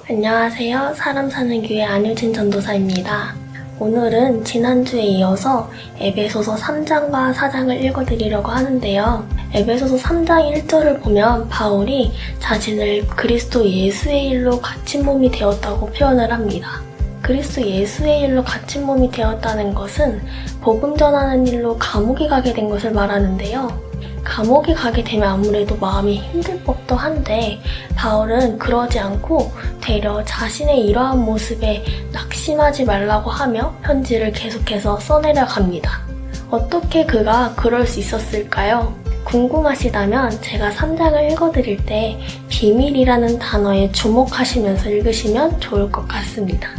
안녕하세요. 사람 사는 교회 안효진 전도사입니다. 오늘은 지난주에 이어서 에베소서 3장과 4장을 읽어드리려고 하는데요. 에베소서 3장 1절을 보면 바울이 자신을 그리스도 예수의 일로 갇힌 몸이 되었다고 표현을 합니다. 그리스도 예수의 일로 갇힌 몸이 되었다는 것은 복음 전하는 일로 감옥에 가게 된 것을 말하는데요. 감옥에 가게 되면 아무래도 마음이 힘들 법도 한데 바울은 그러지 않고 되려 자신의 이러한 모습에 낙심하지 말라고 하며 편지를 계속해서 써내려 갑니다. 어떻게 그가 그럴 수 있었을까요? 궁금하시다면 제가 3장을 읽어드릴 때 비밀이라는 단어에 주목하시면서 읽으시면 좋을 것 같습니다.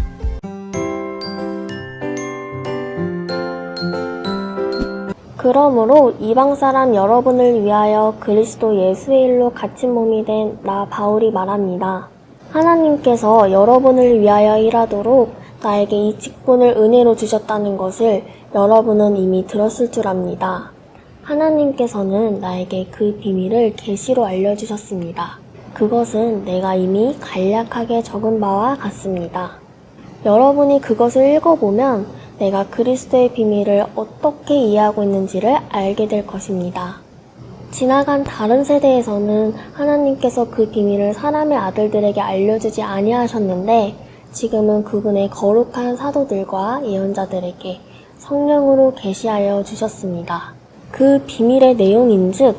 그러므로 이방 사람 여러분을 위하여 그리스도 예수의 일로 갇힌 몸이 된 나 바울이 말합니다. 하나님께서 여러분을 위하여 일하도록 나에게 이 직분을 은혜로 주셨다는 것을 여러분은 이미 들었을 줄 압니다. 하나님께서는 나에게 그 비밀을 계시로 알려주셨습니다. 그것은 내가 이미 간략하게 적은 바와 같습니다. 여러분이 그것을 읽어보면 내가 그리스도의 비밀을 어떻게 이해하고 있는지를 알게 될 것입니다. 지나간 다른 세대에서는 하나님께서 그 비밀을 사람의 아들들에게 알려주지 아니하셨는데 지금은 그분의 거룩한 사도들과 예언자들에게 성령으로 계시하여 주셨습니다. 그 비밀의 내용인즉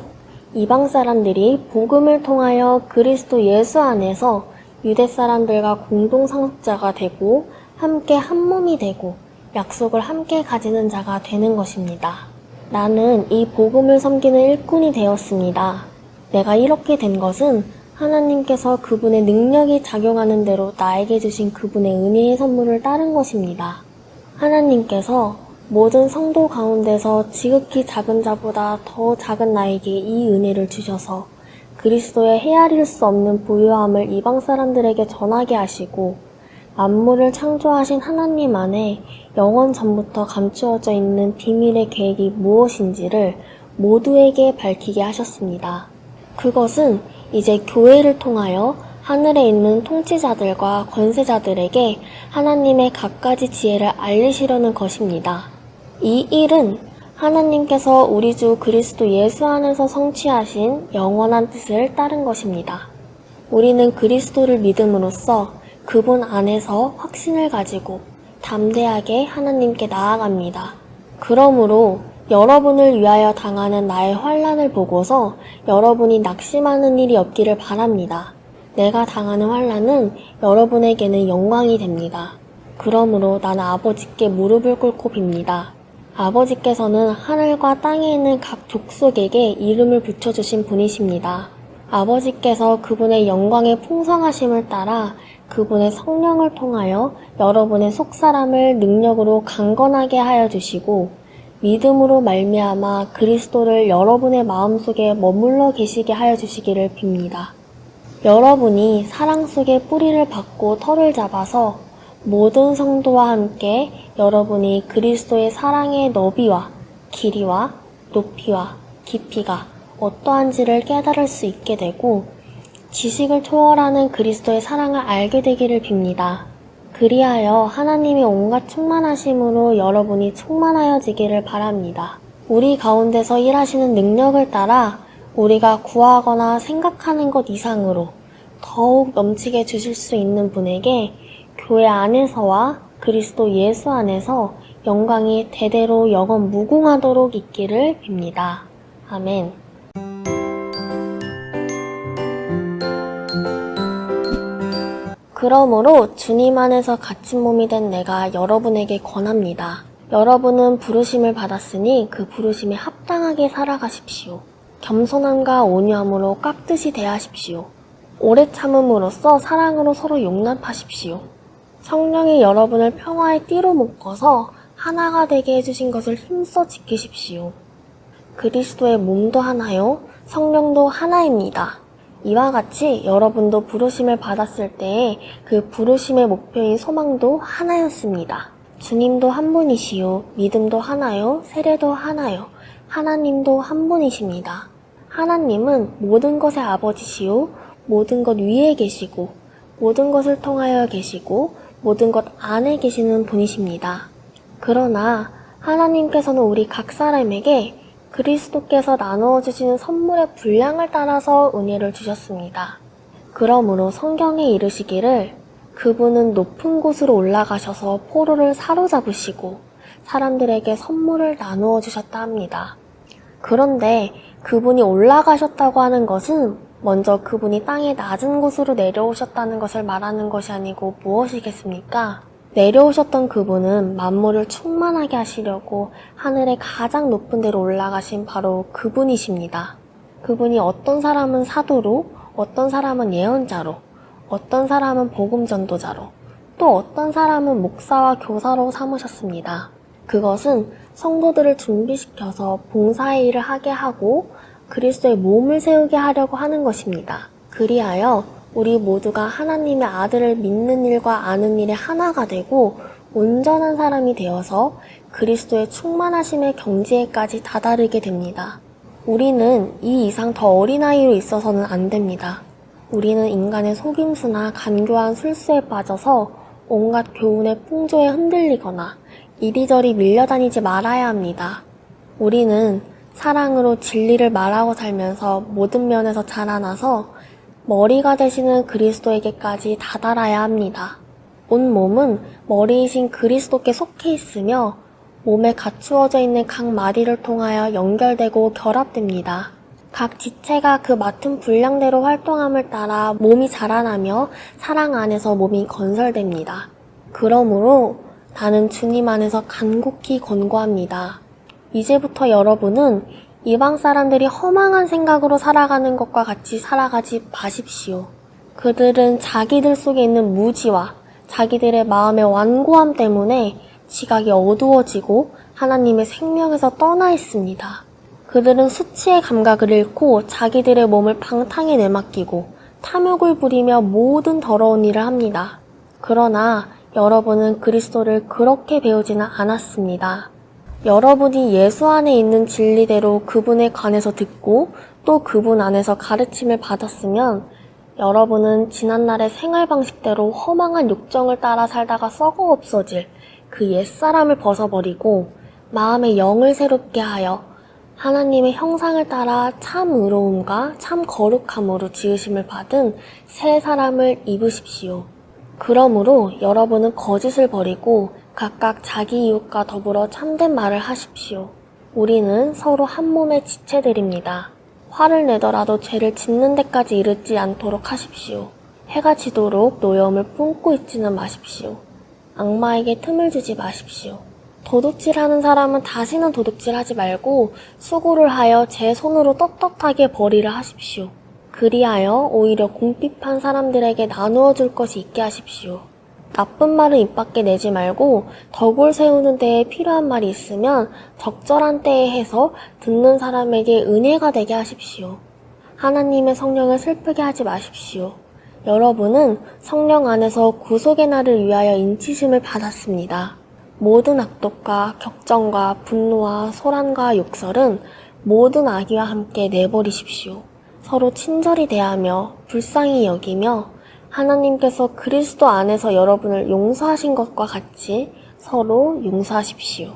이방 사람들이 복음을 통하여 그리스도 예수 안에서 유대 사람들과 공동 상속자가 되고 함께 한 몸이 되고 약속을 함께 가지는 자가 되는 것입니다. 나는 이 복음을 섬기는 일꾼이 되었습니다. 내가 이렇게 된 것은 하나님께서 그분의 능력이 작용하는 대로 나에게 주신 그분의 은혜의 선물을 따른 것입니다. 하나님께서 모든 성도 가운데서 지극히 작은 자보다 더 작은 나에게 이 은혜를 주셔서 그리스도의 헤아릴 수 없는 부유함을 이방 사람들에게 전하게 하시고 만물을 창조하신 하나님 안에 영원 전부터 감추어져 있는 비밀의 계획이 무엇인지를 모두에게 밝히게 하셨습니다. 그것은 이제 교회를 통하여 하늘에 있는 통치자들과 권세자들에게 하나님의 갖가지 지혜를 알리시려는 것입니다. 이 일은 하나님께서 우리 주 그리스도 예수 안에서 성취하신 영원한 뜻을 따른 것입니다. 우리는 그리스도를 믿음으로써 그분 안에서 확신을 가지고 담대하게 하나님께 나아갑니다. 그러므로 여러분을 위하여 당하는 나의 환난을 보고서 여러분이 낙심하는 일이 없기를 바랍니다. 내가 당하는 환난은 여러분에게는 영광이 됩니다. 그러므로 나는 아버지께 무릎을 꿇고 빕니다. 아버지께서는 하늘과 땅에 있는 각 족속에게 이름을 붙여주신 분이십니다. 아버지께서 그분의 영광의 풍성하심을 따라 그분의 성령을 통하여 여러분의 속사람을 능력으로 강건하게 하여 주시고 믿음으로 말미암아 그리스도를 여러분의 마음속에 머물러 계시게 하여 주시기를 빕니다. 여러분이 사랑 속에 뿌리를 받고 털을 잡아서 모든 성도와 함께 여러분이 그리스도의 사랑의 너비와 길이와 높이와 깊이가 어떠한지를 깨달을 수 있게 되고 지식을 초월하는 그리스도의 사랑을 알게 되기를 빕니다. 그리하여 하나님의 온갖 충만하심으로 여러분이 충만하여지기를 바랍니다. 우리 가운데서 일하시는 능력을 따라 우리가 구하거나 생각하는 것 이상으로 더욱 넘치게 주실 수 있는 분에게 교회 안에서와 그리스도 예수 안에서 영광이 대대로 영원 무궁하도록 있기를 빕니다. 아멘. 그러므로 주님 안에서 갇힌 몸이 된 내가 여러분에게 권합니다. 여러분은 부르심을 받았으니 그 부르심에 합당하게 살아가십시오. 겸손함과 온유함으로 깍듯이 대하십시오. 오래 참음으로써 사랑으로 서로 용납하십시오. 성령이 여러분을 평화의 띠로 묶어서 하나가 되게 해주신 것을 힘써 지키십시오. 그리스도의 몸도 하나요, 성령도 하나입니다. 이와 같이 여러분도 부르심을 받았을 때에 그 부르심의 목표인 소망도 하나였습니다. 주님도 한 분이시요, 믿음도 하나요, 세례도 하나요, 하나님도 한 분이십니다. 하나님은 모든 것의 아버지시요, 모든 것 위에 계시고 모든 것을 통하여 계시고 모든 것 안에 계시는 분이십니다. 그러나 하나님께서는 우리 각 사람에게 그리스도께서 나누어 주시는 선물의 분량을 따라서 은혜를 주셨습니다. 그러므로 성경에 이르시기를 그분은 높은 곳으로 올라가셔서 포로를 사로잡으시고 사람들에게 선물을 나누어 주셨다 합니다. 그런데 그분이 올라가셨다고 하는 것은 먼저 그분이 땅의 낮은 곳으로 내려오셨다는 것을 말하는 것이 아니고 무엇이겠습니까? 내려오셨던 그분은 만물을 충만하게 하시려고 하늘의 가장 높은 데로 올라가신 바로 그분이십니다. 그분이 어떤 사람은 사도로, 어떤 사람은 예언자로, 어떤 사람은 복음 전도자로, 또 어떤 사람은 목사와 교사로 삼으셨습니다. 그것은 성도들을 준비시켜서 봉사의 일을 하게 하고 그리스도의 몸을 세우게 하려고 하는 것입니다. 그리하여 우리 모두가 하나님의 아들을 믿는 일과 아는 일에 하나가 되고 온전한 사람이 되어서 그리스도의 충만하심의 경지에까지 다다르게 됩니다. 우리는 이 이상 더 어린아이로 있어서는 안 됩니다. 우리는 인간의 속임수나 간교한 술수에 빠져서 온갖 교훈의 풍조에 흔들리거나 이리저리 밀려다니지 말아야 합니다. 우리는 사랑으로 진리를 말하고 살면서 모든 면에서 자라나서 머리가 되시는 그리스도에게까지 다다라야 합니다. 온 몸은 머리이신 그리스도께 속해 있으며 몸에 갖추어져 있는 각 마디를 통하여 연결되고 결합됩니다. 각 지체가 그 맡은 분량대로 활동함을 따라 몸이 자라나며 사랑 안에서 몸이 건설됩니다. 그러므로 나는 주님 안에서 간곡히 권고합니다. 이제부터 여러분은 이방 사람들이 허망한 생각으로 살아가는 것과 같이 살아가지 마십시오. 그들은 자기들 속에 있는 무지와 자기들의 마음의 완고함 때문에 지각이 어두워지고 하나님의 생명에서 떠나 있습니다. 그들은 수치의 감각을 잃고 자기들의 몸을 방탕에 내맡기고 탐욕을 부리며 모든 더러운 일을 합니다. 그러나 여러분은 그리스도를 그렇게 배우지는 않았습니다. 여러분이 예수 안에 있는 진리대로 그분에 관해서 듣고 또 그분 안에서 가르침을 받았으면 여러분은 지난날의 생활 방식대로 허망한 욕정을 따라 살다가 썩어 없어질 그 옛사람을 벗어버리고 마음의 영을 새롭게 하여 하나님의 형상을 따라 참 의로움과 참 거룩함으로 지으심을 받은 새 사람을 입으십시오. 그러므로 여러분은 거짓을 버리고 각각 자기 이웃과 더불어 참된 말을 하십시오. 우리는 서로 한 몸의 지체들입니다. 화를 내더라도 죄를 짓는 데까지 이르지 않도록 하십시오. 해가 지도록 노여움을 뿜고 있지는 마십시오. 악마에게 틈을 주지 마십시오. 도둑질하는 사람은 다시는 도둑질하지 말고 수고를 하여 제 손으로 떳떳하게 벌이를 하십시오. 그리하여 오히려 궁핍한 사람들에게 나누어 줄 것이 있게 하십시오. 나쁜 말은 입 밖에 내지 말고 덕을 세우는 데에 필요한 말이 있으면 적절한 때에 해서 듣는 사람에게 은혜가 되게 하십시오. 하나님의 성령을 슬프게 하지 마십시오. 여러분은 성령 안에서 구속의 날을 위하여 인치심을 받았습니다. 모든 악독과 격정과 분노와 소란과 욕설은 모든 악의와 함께 내버리십시오. 서로 친절히 대하며 불쌍히 여기며 하나님께서 그리스도 안에서 여러분을 용서하신 것과 같이 서로 용서하십시오.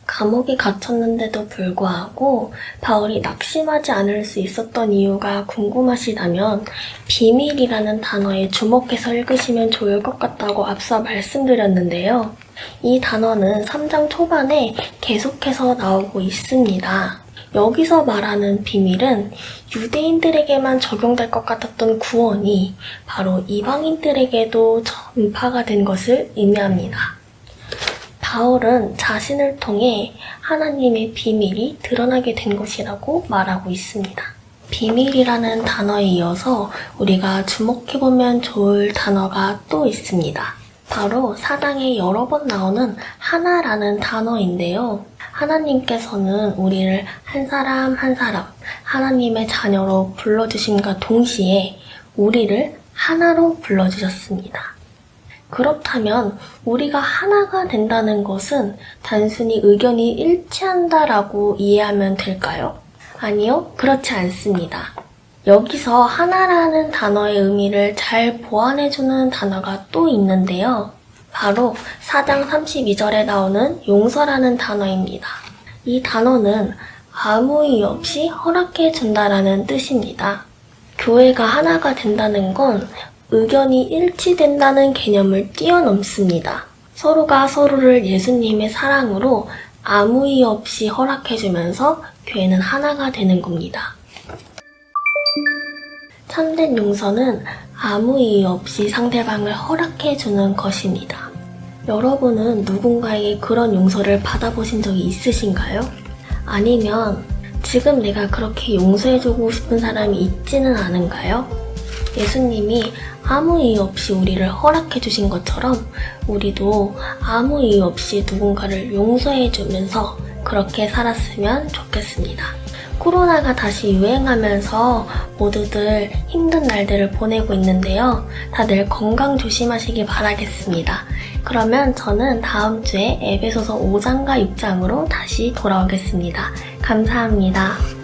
감옥에 갇혔는데도 불구하고 바울이 낙심하지 않을 수 있었던 이유가 궁금하시다면 비밀이라는 단어에 주목해서 읽으시면 좋을 것 같다고 앞서 말씀드렸는데요. 이 단어는 3장 초반에 계속해서 나오고 있습니다. 여기서 말하는 비밀은 유대인들에게만 적용될 것 같았던 구원이 바로 이방인들에게도 전파가 된 것을 의미합니다. 바울은 자신을 통해 하나님의 비밀이 드러나게 된 것이라고 말하고 있습니다. 비밀이라는 단어에 이어서 우리가 주목해보면 좋을 단어가 또 있습니다. 바로 4장에 여러 번 나오는 하나라는 단어인데요. 하나님께서는 우리를 한 사람 한 사람 하나님의 자녀로 불러주심과 동시에 우리를 하나로 불러주셨습니다. 그렇다면 우리가 하나가 된다는 것은 단순히 의견이 일치한다라고 이해하면 될까요? 아니요, 그렇지 않습니다. 여기서 하나라는 단어의 의미를 잘 보완해주는 단어가 또 있는데요. 바로 4장 32절에 나오는 용서라는 단어입니다. 이 단어는 아무 이유 없이 허락해준다라는 뜻입니다. 교회가 하나가 된다는 건 의견이 일치된다는 개념을 뛰어넘습니다. 서로가 서로를 예수님의 사랑으로 아무 이유 없이 허락해주면서 교회는 하나가 되는 겁니다. 참된 용서는 아무 이유 없이 상대방을 허락해주는 것입니다. 여러분은 누군가에게 그런 용서를 받아보신 적이 있으신가요? 아니면 지금 내가 그렇게 용서해주고 싶은 사람이 있지는 않은가요? 예수님이 아무 이유 없이 우리를 허락해주신 것처럼 우리도 아무 이유 없이 누군가를 용서해주면서 그렇게 살았으면 좋겠습니다. 코로나가 다시 유행하면서 모두들 힘든 날들을 보내고 있는데요. 다들 건강 조심하시기 바라겠습니다. 그러면 저는 다음 주에 에베소서 5장과 6장으로 다시 돌아오겠습니다. 감사합니다.